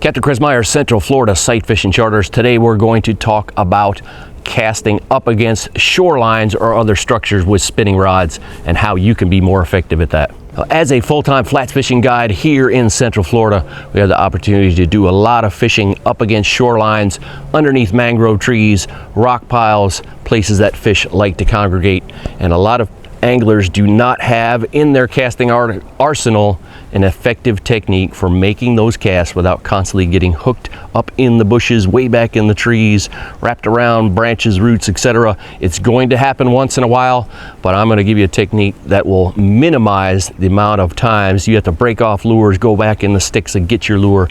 Captain Chris Myers, Central Florida Sight Fishing Charters. Today we're going to talk about casting up against shorelines or other structures with spinning rods and how you can be more effective at that. As a full-time flats fishing guide here in Central Florida, we have the opportunity to do a lot of fishing up against shorelines, underneath mangrove trees, rock piles, places that fish like to congregate, and a lot of anglers do not have in their casting arsenal an effective technique for making those casts without constantly getting hooked up in the bushes, way back in the trees, wrapped around branches, roots, etc. It's going to happen once in a while, but I'm going to give you a technique that will minimize the amount of times you have to break off lures, go back in the sticks and get your lure.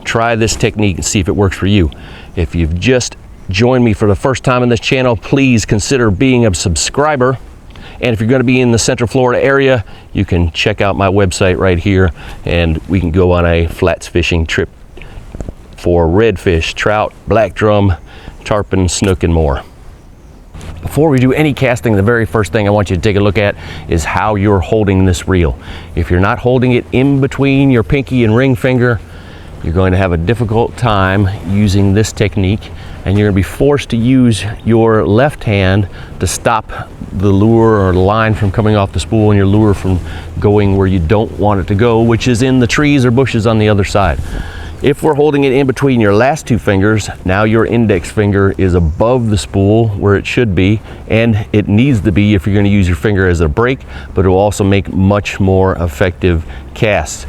Try this technique and see if it works for you. If you've just joined me for the first time on this channel, please consider being a subscriber. And if you're going to be in the Central Florida area, you can check out my website right here and we can go on a flats fishing trip for redfish, trout, black drum, tarpon, snook, and more. Before we do any casting, the very first thing I want you to take a look at is how you're holding this reel. If you're not holding it in between your pinky and ring finger, you're going to have a difficult time using this technique, and you're going to be forced to use your left hand to stop the lure or the line from coming off the spool and your lure from going where you don't want it to go, which is in the trees or bushes on the other side. If we're holding it in between your last two fingers, now your index finger is above the spool where it should be, and it needs to be if you're going to use your finger as a brake, but it will also make much more effective casts.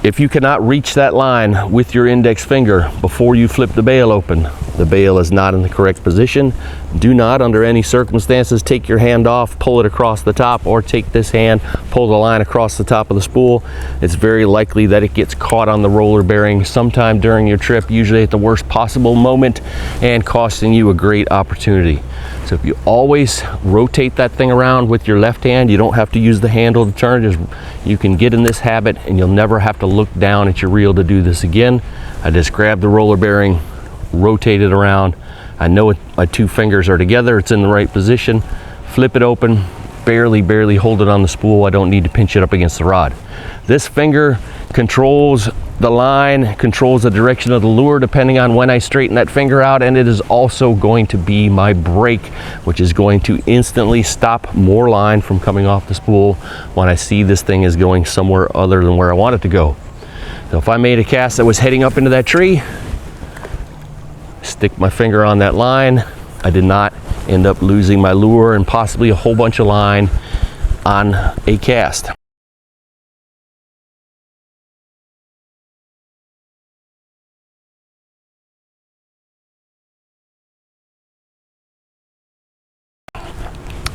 If you cannot reach that line with your index finger before you flip the bail open, the bail is not in the correct position. Do not, under any circumstances, take your hand off, pull it across the top, or take this hand, pull the line across the top of the spool. It's very likely that it gets caught on the roller bearing sometime during your trip, usually at the worst possible moment, and costing you a great opportunity. So if you always rotate that thing around with your left hand, you don't have to use the handle to turn. You can get in this habit and you'll never have to look down at your reel to do this again. I just grab the roller bearing, rotate it around. I know my two fingers are together, it's in the right position. Flip it open, barely hold it on the spool. I don't need to pinch it up against the rod. This finger controls the line, controls the direction of the lure depending on when I straighten that finger out, and it is also going to be my brake, which is going to instantly stop more line from coming off the spool when I see this thing is going somewhere other than where I want it to go. So if I made a cast that was heading up into that tree, stick my finger on that line, I did not end up losing my lure and possibly a whole bunch of line on a cast.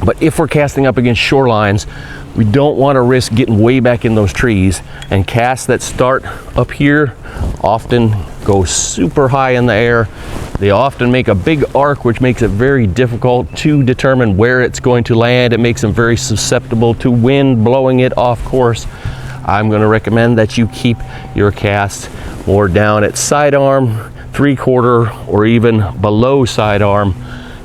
But if we're casting up against shorelines, we don't want to risk getting way back in those trees, and casts that start up here often go super high in the air. They often make a big arc, which makes it very difficult to determine where it's going to land. It makes them very susceptible to wind blowing it off course. I'm going to recommend that you keep your cast more down at sidearm, 3/4, or even below sidearm.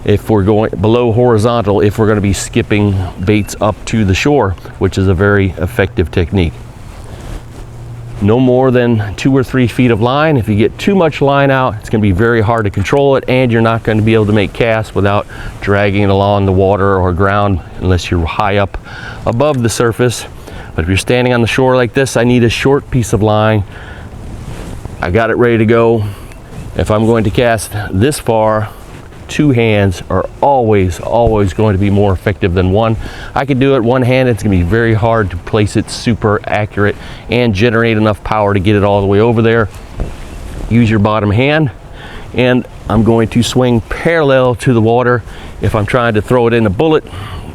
If we're going below horizontal, if we're going to be skipping baits up to the shore, which is a very effective technique. No more than 2 or 3 feet of line. If you get too much line out, it's going to be very hard to control it, and you're not going to be able to make casts without dragging it along the water or ground unless you're high up above the surface. But if you're standing on the shore like this, I need a short piece of line. I got it ready to go. If I'm going to cast this far, 2 hands are always going to be more effective than one. I could do it one hand. It's going to be very hard to place it super accurate and generate enough power to get it all the way over there. Use your bottom hand, and I'm going to swing parallel to the water if I'm trying to throw it in a bullet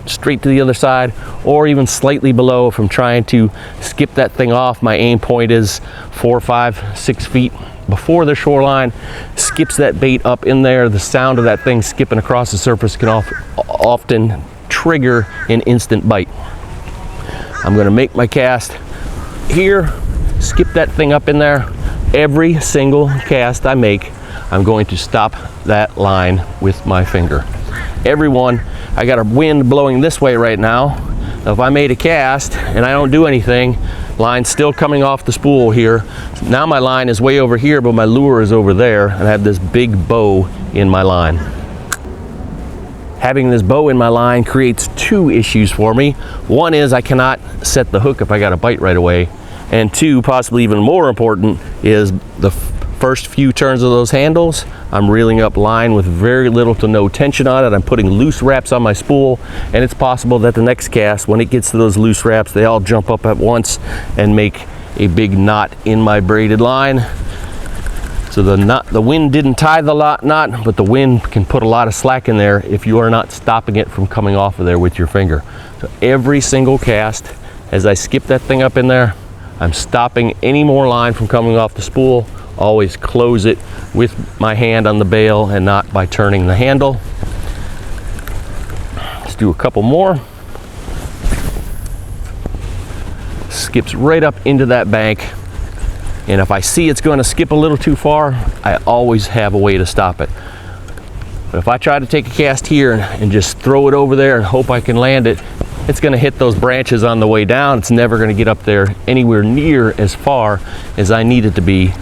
straight to the other side, or even slightly below if I'm trying to skip that thing off. My aim point is 4, 5, 6 feet before the shoreline, skips that bait up in there. The sound of that thing skipping across the surface can often trigger an instant bite. I'm going to make my cast here, skip that thing up in there. Every single cast I make, I'm going to stop that line with my finger. Every one. I got a wind blowing this way right now. If I made a cast and I don't do anything, line's still coming off the spool here. Now my line is way over here, but my lure is over there, and I have this big bow in my line. Having this bow in my line creates two issues for me. One is I cannot set the hook if I got a bite right away. And two, possibly even more important, is the first few turns of those handles, I'm reeling up line with very little to no tension on it. I'm putting loose wraps on my spool, and it's possible that the next cast, when it gets to those loose wraps, they all jump up at once and make a big knot in my braided line. So the wind didn't tie the knot, but the wind can put a lot of slack in there if you are not stopping it from coming off of there with your finger. So every single cast, as I skip that thing up in there, I'm stopping any more line from coming off the spool. Always close it with my hand on the bail and not by turning the handle. Let's do a couple more. Skips right up into that bank. And if I see it's going to skip a little too far, I always have a way to stop it. But if I try to take a cast here and just throw it over there and hope I can land it, it's going to hit those branches on the way down. It's never going to get up there anywhere near as far as I need it to be.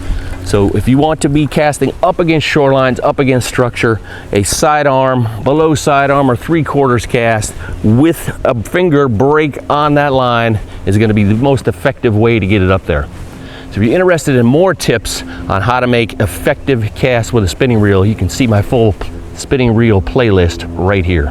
So if you want to be casting up against shorelines, up against structure, a sidearm, below sidearm, or 3/4 cast with a finger break on that line is going to be the most effective way to get it up there. So if you're interested in more tips on how to make effective casts with a spinning reel, you can see my full spinning reel playlist right here.